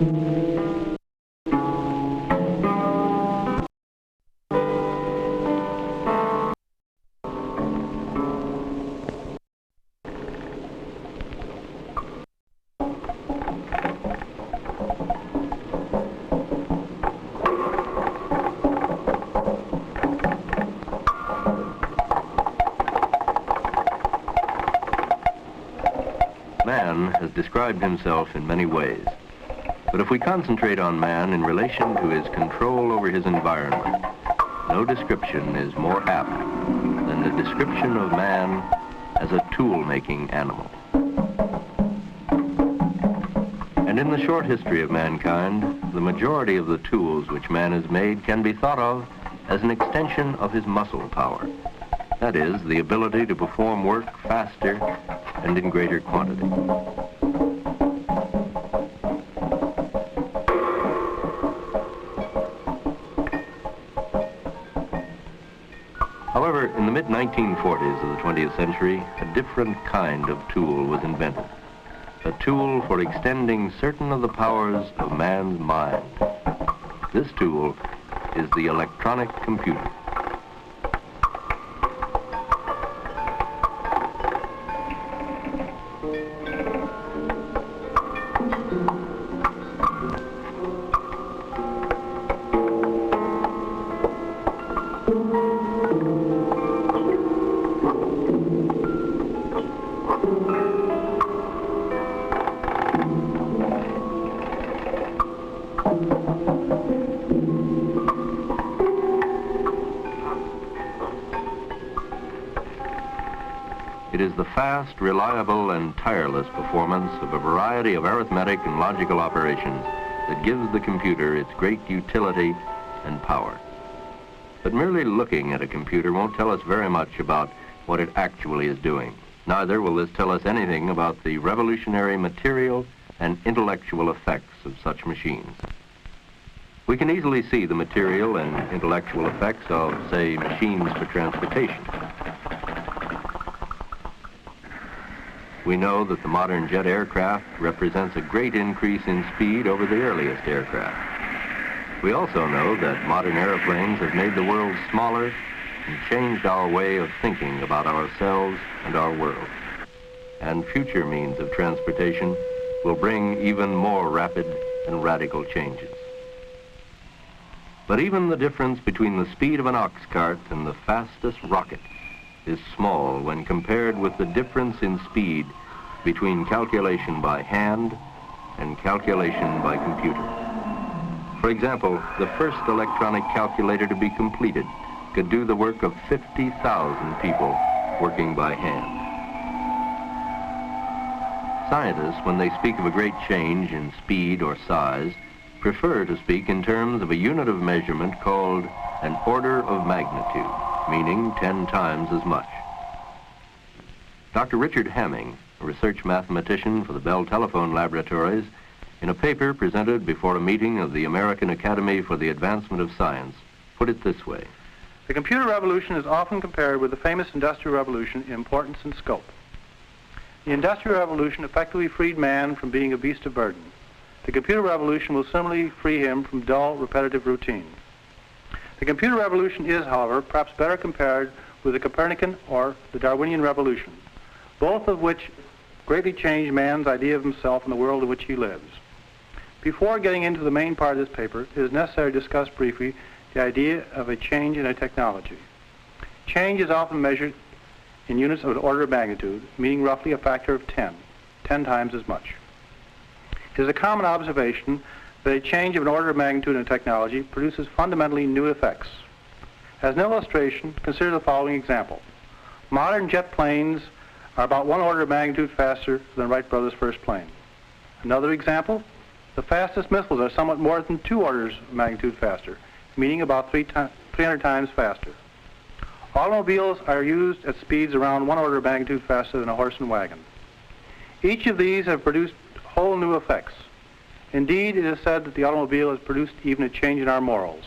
Man has described himself in many ways, but if we concentrate on man in relation to his control over his environment, no description is more apt than the description of man as a tool-making animal. And in the short history of mankind, the majority of the tools which man has made can be thought of as an extension of his muscle power. That is, the ability to perform work faster and in greater quantity. However, in the mid-1940s of the 20th century, a different kind of tool was invented. A tool for extending certain of the powers of man's mind. This tool is the electronic computer. It is the fast, reliable, and tireless performance of a variety of arithmetic and logical operations that gives the computer its great utility and power. But merely looking at a computer won't tell us very much about what it actually is doing. Neither will this tell us anything about the revolutionary material and intellectual effects of such machines. We can easily see the material and intellectual effects of, say, machines for transportation. We know that the modern jet aircraft represents a great increase in speed over the earliest aircraft. We also know that modern airplanes have made the world smaller and changed our way of thinking about ourselves and our world. And future means of transportation will bring even more rapid and radical changes. But even the difference between the speed of an ox cart and the fastest rocket is small when compared with the difference in speed between calculation by hand and calculation by computer. For example, the first electronic calculator to be completed could do the work of 50,000 people working by hand. Scientists, when they speak of a great change in speed or size, prefer to speak in terms of a unit of measurement called an order of magnitude, meaning 10 times as much. Dr. Richard Hamming, a research mathematician for the Bell Telephone Laboratories, in a paper presented before a meeting of the American Academy for the Advancement of Science, put it this way. The computer revolution is often compared with the famous Industrial Revolution in importance and scope. The Industrial Revolution effectively freed man from being a beast of burden. The computer revolution will similarly free him from dull, repetitive routine. The computer revolution is, however, perhaps better compared with the Copernican or the Darwinian revolution, both of which greatly changed man's idea of himself and the world in which he lives. Before getting into the main part of this paper, it is necessary to discuss briefly the idea of a change in a technology. Change is often measured in units of an order of magnitude, meaning roughly a factor of 10 times as much. It is a common observation that a change of an order of magnitude in a technology produces fundamentally new effects. As an illustration, consider the following example. Modern jet planes are about 1 order of magnitude faster than Wright brothers' first plane. Another example, the fastest missiles are somewhat more than 2 orders of magnitude faster, meaning about 300 times faster. Automobiles are used at speeds around 1 order of magnitude faster than a horse and wagon. Each of these have produced whole new effects. Indeed, it is said that the automobile has produced even a change in our morals.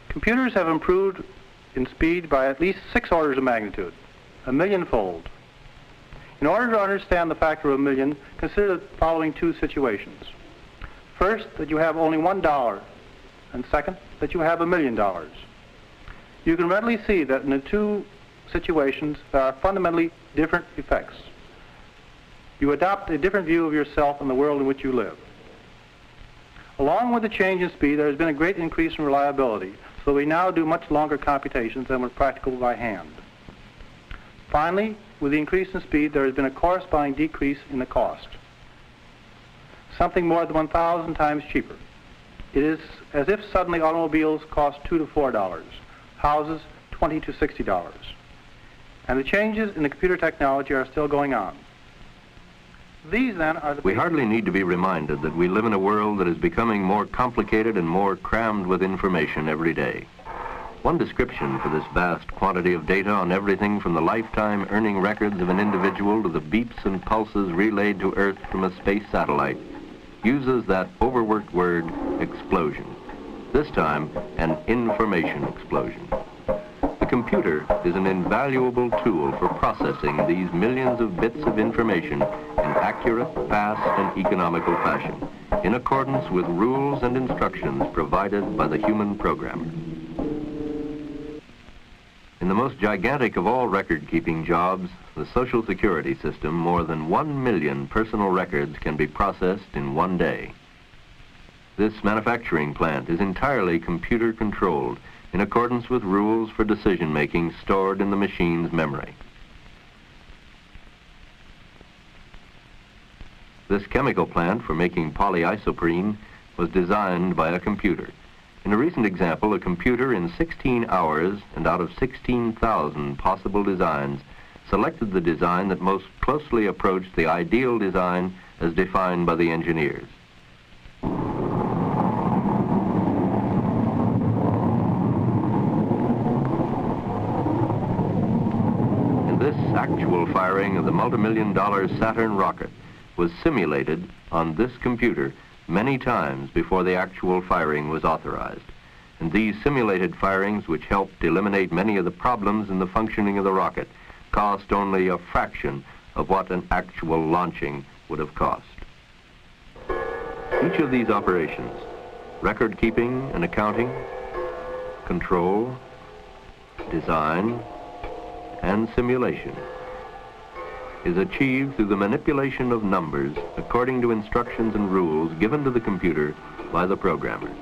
Computers have improved in speed by at least 6 orders of magnitude, a millionfold. In In order to understand the factor of a million, consider the following two situations. First, that you have only $1, and second, that you have $1 million. You can readily see that in the two situations there are fundamentally different effects. You adopt a different view of yourself and the world in which you live. Along with the change in speed, there has been a great increase in reliability, so we now do much longer computations than were practicable by hand. Finally, with the increase in speed, there has been a corresponding decrease in the cost. Something more than 1,000 times cheaper. It is as if suddenly automobiles cost $2 to $4, houses $20 to $60. And the changes in the computer technology are still going on. These, then, are the... We hardly need to be reminded that we live in a world that is becoming more complicated and more crammed with information every day. One description for this vast quantity of data on everything from the lifetime earning records of an individual to the beeps and pulses relayed to Earth from a space satellite uses that overworked word, explosion. This time, an information explosion. The computer is an invaluable tool for processing these millions of bits of information in accurate, fast, and economical fashion, in accordance with rules and instructions provided by the human programmer. In the most gigantic of all record-keeping jobs, the Social Security system, more than 1 million personal records can be processed in one day. This manufacturing plant is entirely computer-controlled in accordance with rules for decision-making stored in the machine's memory. This chemical plant for making polyisoprene was designed by a computer. In a recent example, a computer in 16 hours and out of 16,000 possible designs selected the design that most closely approached the ideal design as defined by the engineers. And this actual firing of the multi-million-dollar Saturn rocket was simulated on this computer many times before the actual firing was authorized. And these simulated firings, which helped eliminate many of the problems in the functioning of the rocket, cost only a fraction of what an actual launching would have cost. Each of these operations, record keeping and accounting, control, design, and simulation, is achieved through the manipulation of numbers according to instructions and rules given to the computer by the programmer.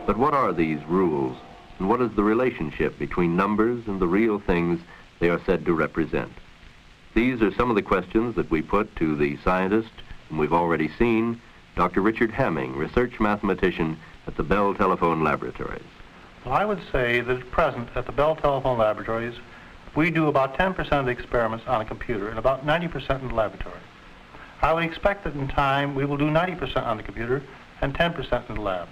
But what are these rules, and what is the relationship between numbers and the real things they are said to represent? These are some of the questions that we put to the scientist whom we've already seen, Dr. Richard Hamming, research mathematician at the Bell Telephone Laboratories. Well, I would say that at present at the Bell Telephone Laboratories, we do about 10% of the experiments on a computer and about 90% in the laboratory. I would expect that in time we will do 90% on the computer and 10% in the lab.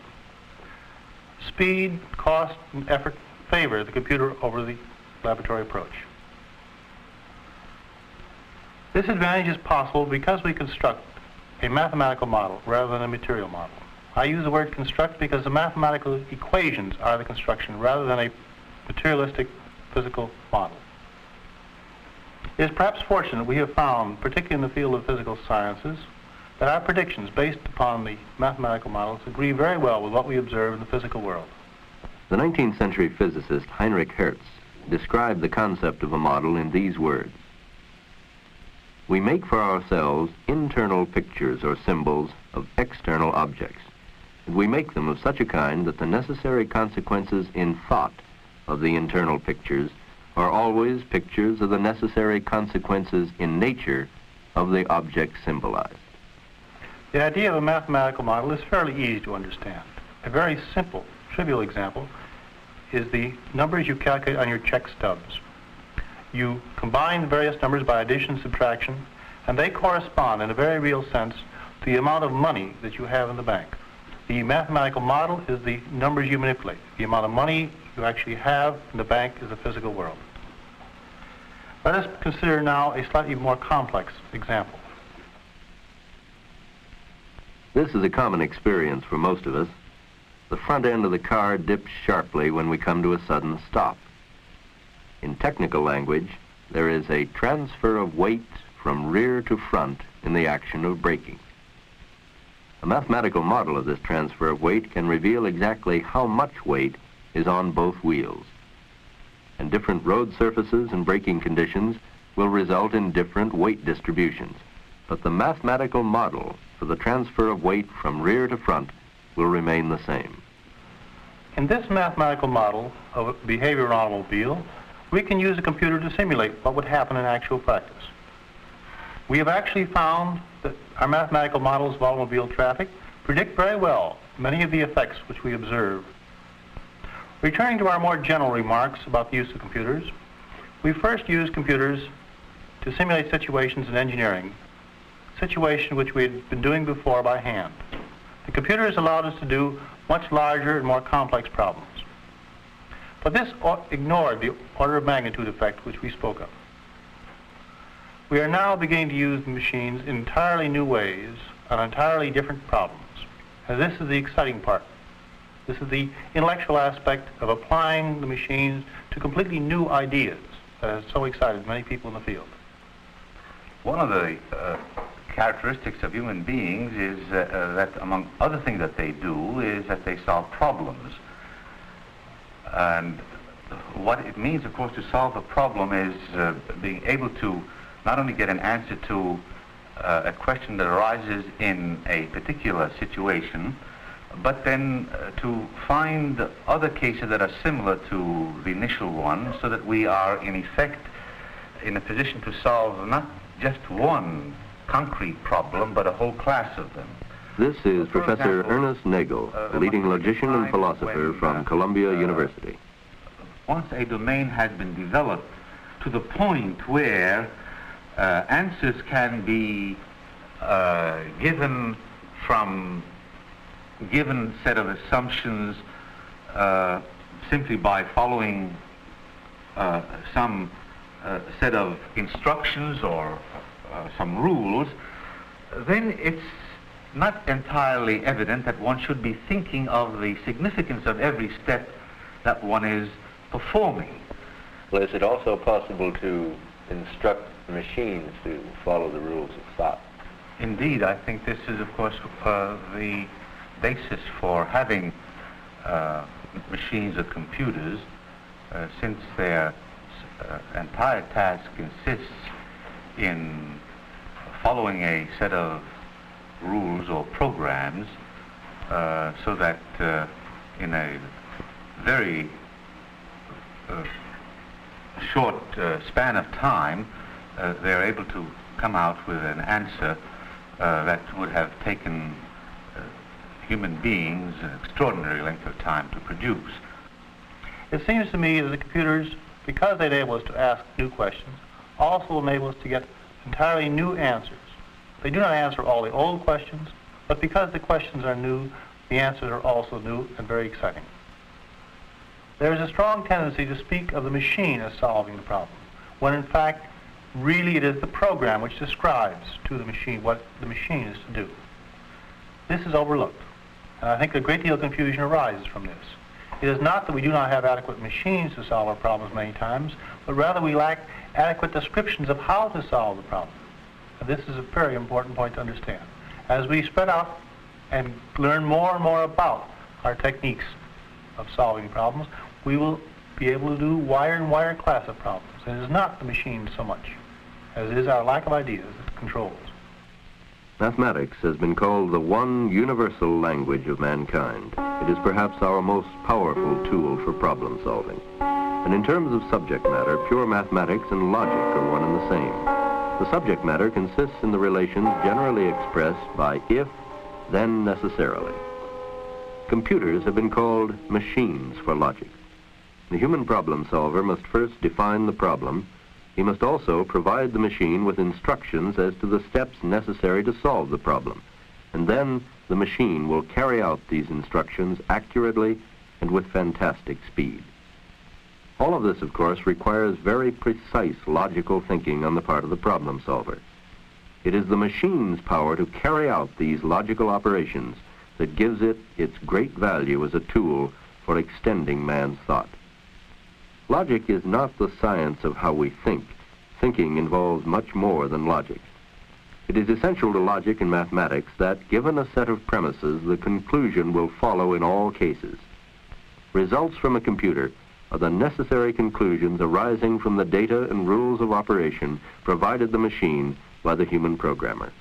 Speed, cost, and effort favor the computer over the laboratory approach. This advantage is possible because we construct a mathematical model rather than a material model. I use the word construct because the mathematical equations are the construction rather than a materialistic physical model. It is perhaps fortunate we have found, particularly in the field of physical sciences, that our predictions based upon the mathematical models agree very well with what we observe in the physical world. The 19th century physicist Heinrich Hertz described the concept of a model in these words: we make for ourselves internal pictures or symbols of external objects, and we make them of such a kind that the necessary consequences in thought of the internal pictures are always pictures of the necessary consequences in nature of the object symbolized. The idea of a mathematical model is fairly easy to understand. A very simple, trivial example is the numbers you calculate on your check stubs. You combine the various numbers by addition and subtraction, and they correspond in a very real sense to the amount of money that you have in the bank. The mathematical model is the numbers you manipulate. The amount of money you actually have in the bank is the physical world. Let us consider now a slightly more complex example. This is a common experience for most of us. The front end of the car dips sharply when we come to a sudden stop. In technical language, there is a transfer of weight from rear to front in the action of braking. A mathematical model of this transfer of weight can reveal exactly how much weight is on both wheels. And different road surfaces and braking conditions will result in different weight distributions. But the mathematical model for the transfer of weight from rear to front will remain the same. In this mathematical model of a behavior of an automobile, we can use a computer to simulate what would happen in actual practice. We have actually found that our mathematical models of automobile traffic predict very well many of the effects which we observe. Returning to our more general remarks about the use of computers, we first use computers to simulate situations in engineering, situations which we had been doing before by hand. The computers allowed us to do much larger and more complex problems. But this ignored the order of magnitude effect which we spoke of. We are now beginning to use the machines in entirely new ways on entirely different problems. And this is the exciting part. This is the intellectual aspect of applying the machines to completely new ideas that has so excited many people in the field. One of the characteristics of human beings is that among other things that they do is that they solve problems. And what it means, of course, to solve a problem is being able to not only get an answer to a question that arises in a particular situation, but then to find other cases that are similar to the initial one, so that we are in effect in a position to solve not just one concrete problem, but a whole class of them. This is Professor Ernest Nagel, a leading logician and philosopher from Columbia University. Once a domain has been developed to the point where answers can be given from given set of assumptions simply by following some set of instructions or some rules, then it's not entirely evident that one should be thinking of the significance of every step that one is performing. Well, is it also possible to instruct machines to follow the rules of thought? Indeed, I think this is, of course, the basis for having machines or computers, since their entire task consists in following a set of rules or programs, so that in a very short span of time, they're able to come out with an answer that would have taken human beings an extraordinary length of time to produce. It seems to me that the computers, because they enable us to ask new questions, also enable us to get entirely new answers. They do not answer all the old questions, but because the questions are new, the answers are also new and very exciting. There is a strong tendency to speak of the machine as solving the problem, when in fact, really it is the program which describes to the machine what the machine is to do. This is overlooked, and I think a great deal of confusion arises from this. It is not that we do not have adequate machines to solve our problems many times, but rather we lack adequate descriptions of how to solve the problem. And this is a very important point to understand. As we spread out and learn more and more about our techniques of solving problems, we will be able to do wider and wider class of problems. And it is not the machine so much as it is our lack of ideas that controls. Mathematics has been called the one universal language of mankind. It is perhaps our most powerful tool for problem solving. And in terms of subject matter, pure mathematics and logic are one and the same. The subject matter consists in the relations generally expressed by if, then necessarily. Computers have been called machines for logic. The human problem solver must first define the problem. He must also provide the machine with instructions as to the steps necessary to solve the problem. And then the machine will carry out these instructions accurately and with fantastic speed. All of this, of course, requires very precise logical thinking on the part of the problem solver. It is the machine's power to carry out these logical operations that gives it its great value as a tool for extending man's thought. Logic is not the science of how we think. thinking involves much more than logic. It is essential to logic and mathematics that, given a set of premises, the conclusion will follow in all cases. Results from a computer are the necessary conclusions arising from the data and rules of operation provided the machine by the human programmer.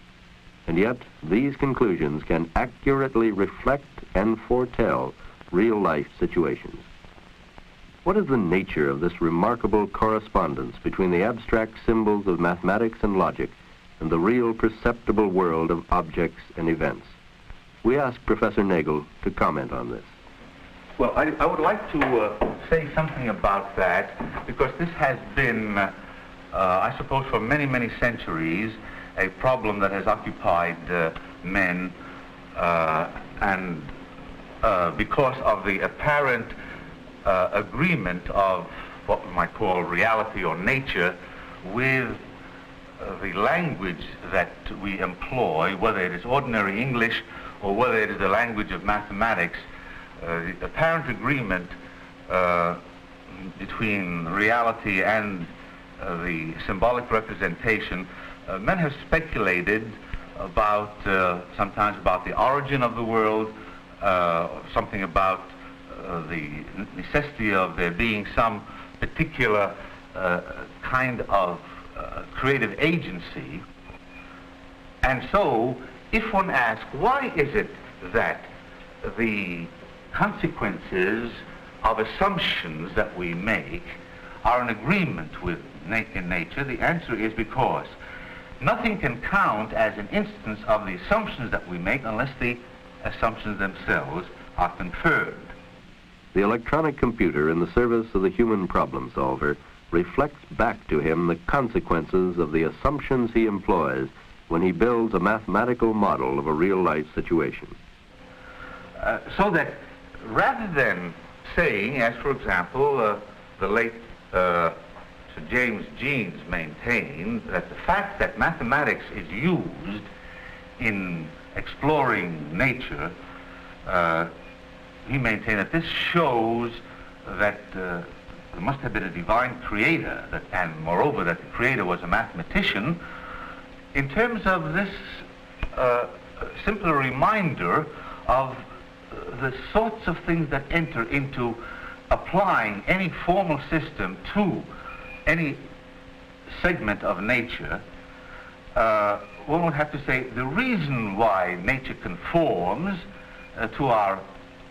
And yet, these conclusions can accurately reflect and foretell real-life situations. What is the nature of this remarkable correspondence between the abstract symbols of mathematics and logic and the real perceptible world of objects and events? We ask Professor Nagel to comment on this. Well, I would like to say something about that, because this has been, I suppose, for many, many centuries, a problem that has occupied men, and because of the apparent agreement of what we might call reality or nature with the language that we employ, whether it is ordinary English or whether it is the language of mathematics, the apparent agreement between reality and the symbolic representation, men have speculated about, sometimes about the origin of the world, something about the necessity of there being some particular kind of creative agency. And so, if one asks, why is it that the consequences of assumptions that we make are in agreement with in nature, the answer is because nothing can count as an instance of the assumptions that we make unless the assumptions themselves are confirmed. The electronic computer in the service of the human problem solver reflects back to him the consequences of the assumptions he employs when he builds a mathematical model of a real-life situation. So that rather than saying, as for example, the late Sir James Jeans maintained, that the fact that mathematics is used in exploring nature, he maintained that this shows that there must have been a divine creator, and moreover that the creator was a mathematician. In terms of this simpler reminder of the sorts of things that enter into applying any formal system to any segment of nature, one would have to say the reason why nature conforms to our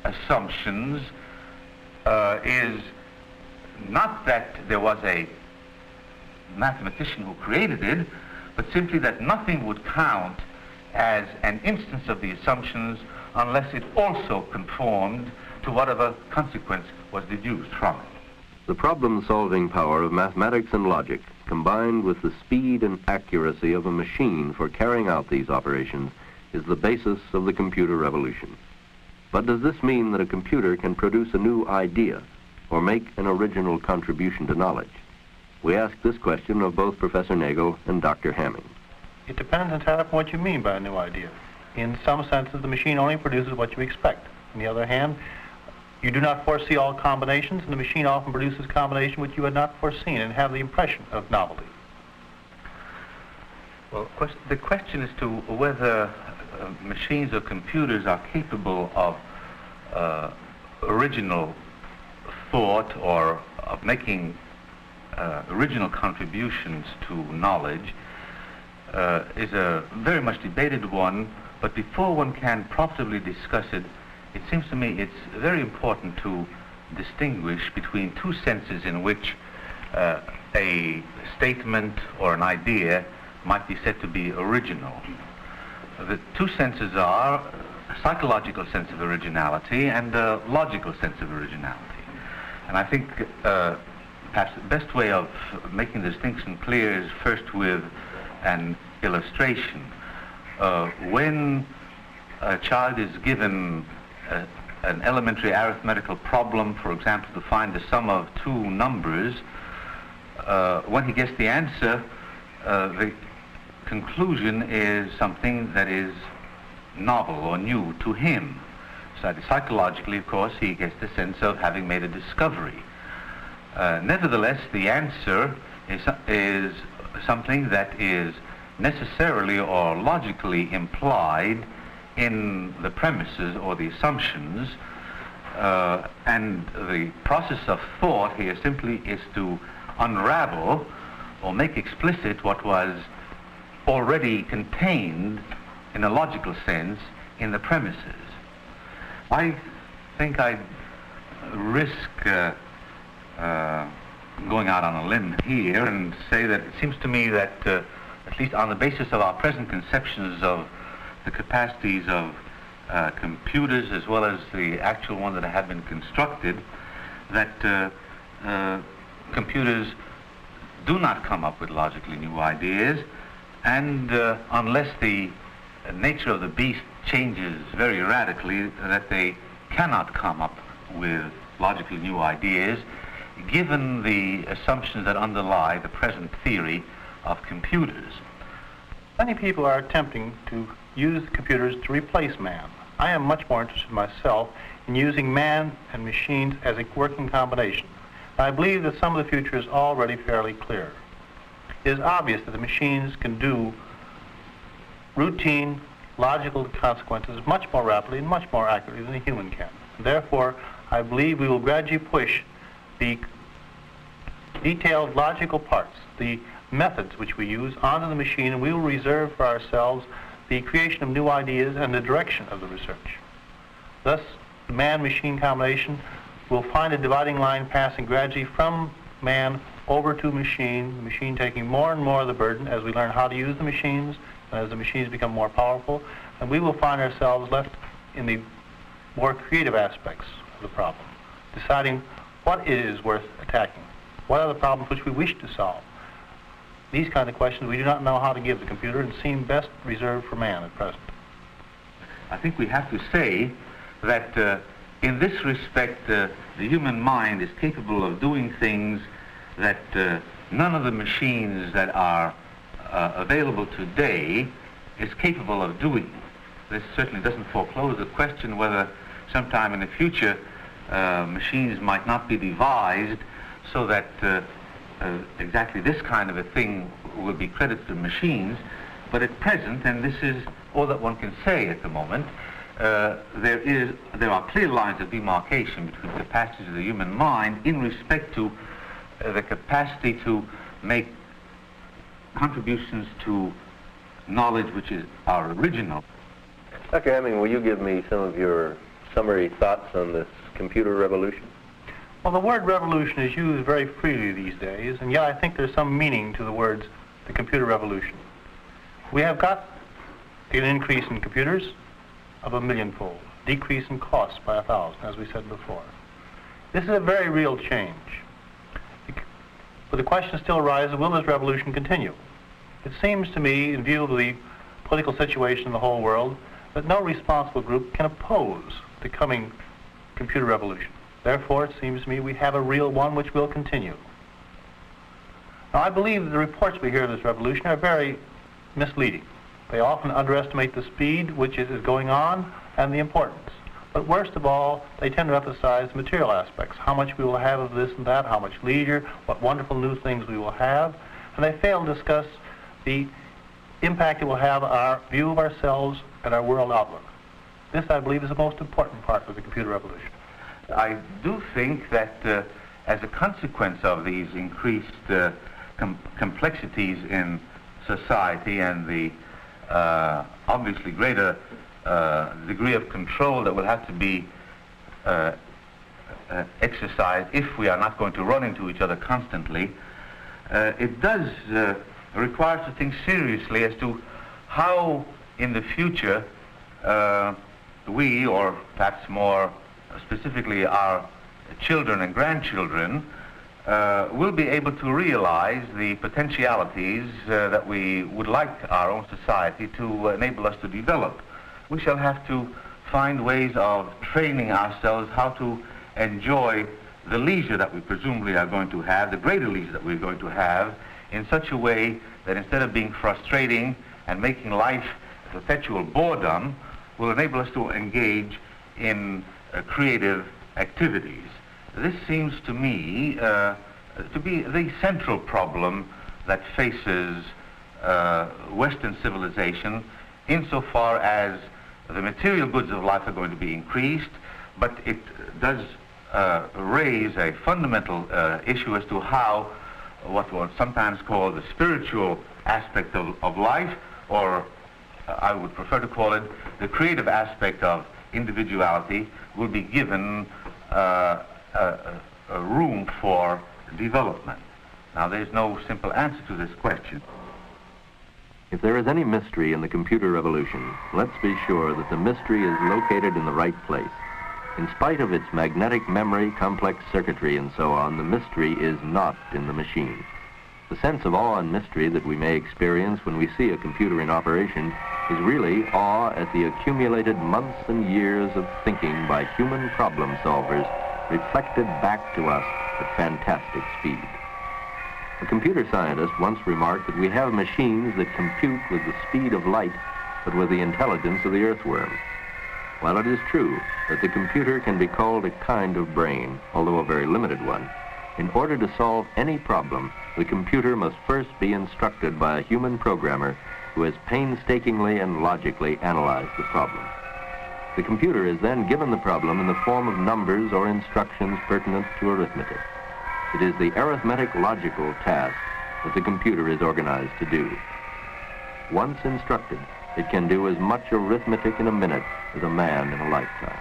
assumptions is not that there was a mathematician who created it, but simply that nothing would count as an instance of the assumptions unless it also conformed to whatever consequence was deduced from it. The problem-solving power of mathematics and logic, combined with the speed and accuracy of a machine for carrying out these operations, is the basis of the computer revolution. But does this mean that a computer can produce a new idea or make an original contribution to knowledge? We ask this question of both Professor Nagel and Dr. Hamming. It depends entirely upon what you mean by a new idea. In some senses, the machine only produces what you expect. On the other hand, you do not foresee all combinations, and the machine often produces combinations which you had not foreseen and have the impression of novelty. Well, the question is to whether machines or computers are capable of original thought or of making original contributions to knowledge is a very much debated one, but before one can profitably discuss it, it seems to me it's very important to distinguish between two senses in which a statement or an idea might be said to be original. The two senses are a psychological sense of originality and a logical sense of originality. And I think perhaps the best way of making the distinction clear is first with an illustration. When a child is given an elementary arithmetical problem, for example, to find the sum of two numbers, when he gets the answer, the conclusion is something that is novel or new to him. So psychologically, of course, he gets the sense of having made a discovery. Nevertheless, the answer is something that is necessarily or logically implied in the premises or the assumptions, and the process of thought here simply is to unravel or make explicit what was already contained in a logical sense in the premises. I think I'd risk going out on a limb here and say that it seems to me that, at least on the basis of our present conceptions of the capacities of computers as well as the actual one that have been constructed, that computers do not come up with logically new ideas, and unless the nature of the beast changes very radically, that they cannot come up with logically new ideas, given the assumptions that underlie the present theory of computers. Many people are attempting to use computers to replace man. I am much more interested myself in using man and machines as a working combination. I believe that some of the future is already fairly clear. It is obvious that the machines can do routine, logical consequences much more rapidly and much more accurately than a human can. Therefore, I believe we will gradually push the detailed logical parts, the methods which we use, onto the machine, and we will reserve for ourselves the creation of new ideas and the direction of the research. Thus, the man-machine combination will find a dividing line passing gradually from man over to machine, the machine taking more and more of the burden as we learn how to use the machines, and as the machines become more powerful, and we will find ourselves left in the more creative aspects of the problem, deciding what it is worth attacking, what are the problems which we wish to solve. These kind of questions we do not know how to give the computer and seem best reserved for man at present. I think we have to say that in this respect, the human mind is capable of doing things that none of the machines that are available today is capable of doing. This certainly doesn't foreclose the question whether sometime in the future machines might not be devised so that exactly this kind of a thing will be credited to machines. But at present, and this is all that one can say at the moment, there are clear lines of demarcation between the capacities of the human mind in respect to the capacity to make contributions to knowledge which is our original. Dr. Hemming, will you give me some of your summary thoughts on this computer revolution? Well, the word revolution is used very freely these days, and yet I think there's some meaning to the words the computer revolution. We have got an increase in computers of 1,000,000-fold, decrease in costs by 1,000, as we said before. This is a very real change. But the question still arises, will this revolution continue? It seems to me, in view of the political situation in the whole world, that no responsible group can oppose the coming computer revolution. Therefore, it seems to me we have a real one which will continue. Now, I believe that the reports we hear of this revolution are very misleading. They often underestimate the speed which it is going on and the importance. But worst of all, they tend to emphasize the material aspects, how much we will have of this and that, how much leisure, what wonderful new things we will have, and they fail to discuss the impact it will have on our view of ourselves and our world outlook. This, I believe, is the most important part of the computer revolution. I do think that as a consequence of these increased complexities in society and the obviously greater degree of control that will have to be exercised if we are not going to run into each other constantly, it does require us to think seriously as to how in the future we, or perhaps more specifically our children and grandchildren, will be able to realize the potentialities that we would like our own society to enable us to develop. We shall have to find ways of training ourselves how to enjoy the leisure that we presumably are going to have, the greater leisure that we're going to have, in such a way that instead of being frustrating and making life perpetual boredom, will enable us to engage in creative activities. This seems to me to be the central problem that faces Western civilization insofar as the material goods of life are going to be increased, but it does raise a fundamental issue as to how what was sometimes called the spiritual aspect of life, or I would prefer to call it the creative aspect of individuality, will be given a room for development. Now, there's no simple answer to this question. If there is any mystery in the computer revolution, let's be sure that the mystery is located in the right place. In spite of its magnetic memory, complex circuitry, and so on, the mystery is not in the machine. The sense of awe and mystery that we may experience when we see a computer in operation is really awe at the accumulated months and years of thinking by human problem solvers reflected back to us at fantastic speed. A computer scientist once remarked that we have machines that compute with the speed of light, but with the intelligence of the earthworm. While it is true that the computer can be called a kind of brain, although a very limited one, in order to solve any problem, the computer must first be instructed by a human programmer who has painstakingly and logically analyzed the problem. The computer is then given the problem in the form of numbers or instructions pertinent to arithmetic. It is the arithmetic logical task that the computer is organized to do. Once instructed, it can do as much arithmetic in a minute as a man in a lifetime.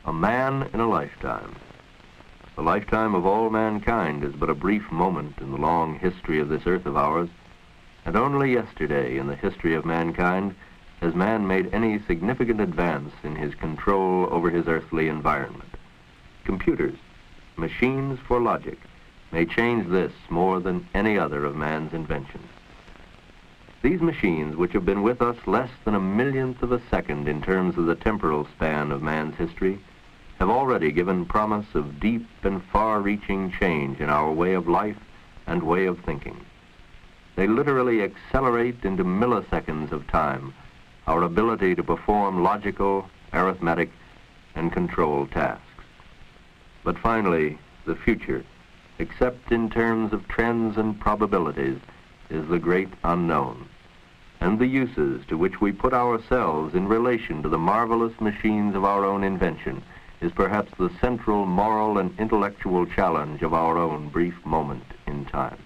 A man in a lifetime. The lifetime of all mankind is but a brief moment in the long history of this earth of ours, and only yesterday in the history of mankind has man made any significant advance in his control over his earthly environment. Computers, machines for logic, may change this more than any other of man's inventions. These machines, which have been with us less than a millionth of a second in terms of the temporal span of man's history, have already given promise of deep and far-reaching change in our way of life and way of thinking. They literally accelerate into milliseconds of time our ability to perform logical, arithmetic, and control tasks. But finally, the future, except in terms of trends and probabilities, is the great unknown, and the uses to which we put ourselves in relation to the marvelous machines of our own invention is perhaps the central moral and intellectual challenge of our own brief moment in time.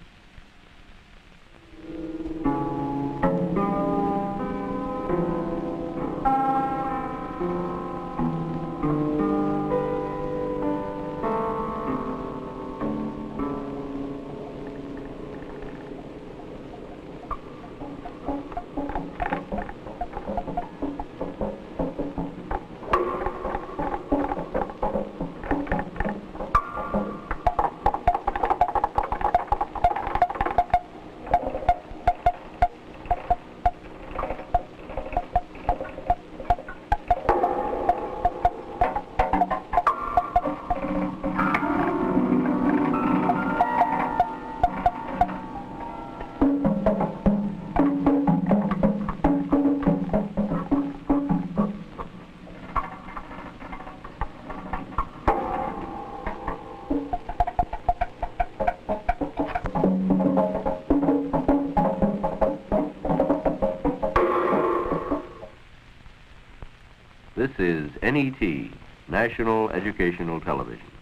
This is NET, National Educational Television.